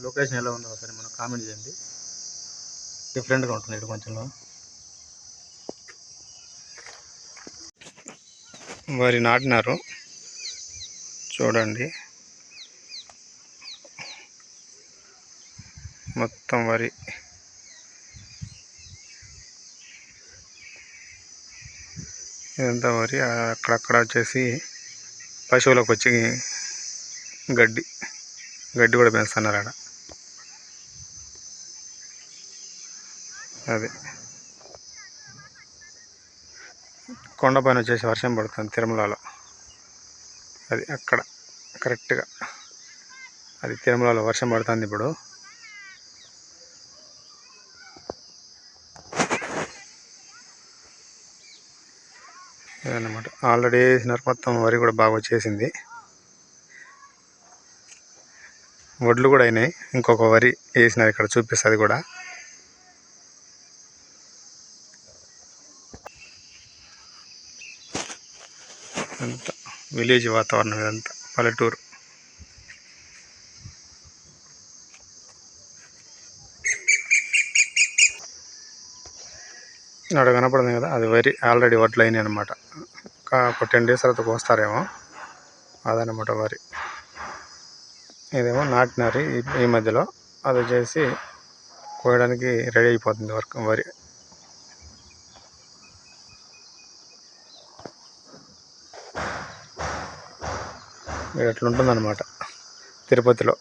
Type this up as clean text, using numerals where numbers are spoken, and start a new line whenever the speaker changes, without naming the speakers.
Location ఎలా ఉందో ఒకసారి మనం కామెంట్ చేయండి. డిఫరెంట్గా ఉంటుంది ఇటు కొంచెం. వరి నాటినారు చూడండి, మొత్తం వరి. ఇదంతా వరి. అక్కడక్కడ వచ్చేసి పశువులకు వచ్చి గడ్డి కూడా పెంచుతున్నారు ఆడ. అది కొండపైన వచ్చేసి వర్షం పడుతుంది తిరుమలలో. అది అక్కడ కరెక్ట్గా అది తిరుమలలో వర్షం పడుతుంది ఇప్పుడు. అదనమాట. ఆల్రెడీ వేసినారు, మొత్తం వరి కూడా బాగా వచ్చేసింది. వడ్లు కూడా అయినాయి. ఇంకొక వరి వేసినారు, ఇక్కడ చూపిస్తుంది కూడా. అంతా విలేజ్ వాతావరణం, ఇదంతా పల్లెటూరు. అక్కడ కనపడుతుంది కదా, అది వరి. ఆల్రెడీ వడ్లు అయినాయి అనమాట. ఒక 10 days తర్వాత కోస్తారేమో. అదనమాట వరి. ఇదేమో నాటినారు ఈ మధ్యలో. అది వచ్చేసి కోయడానికి రెడీ అయిపోతుంది వరి. ఎట్లుంటుందన్నమాట తిరుపతిలో.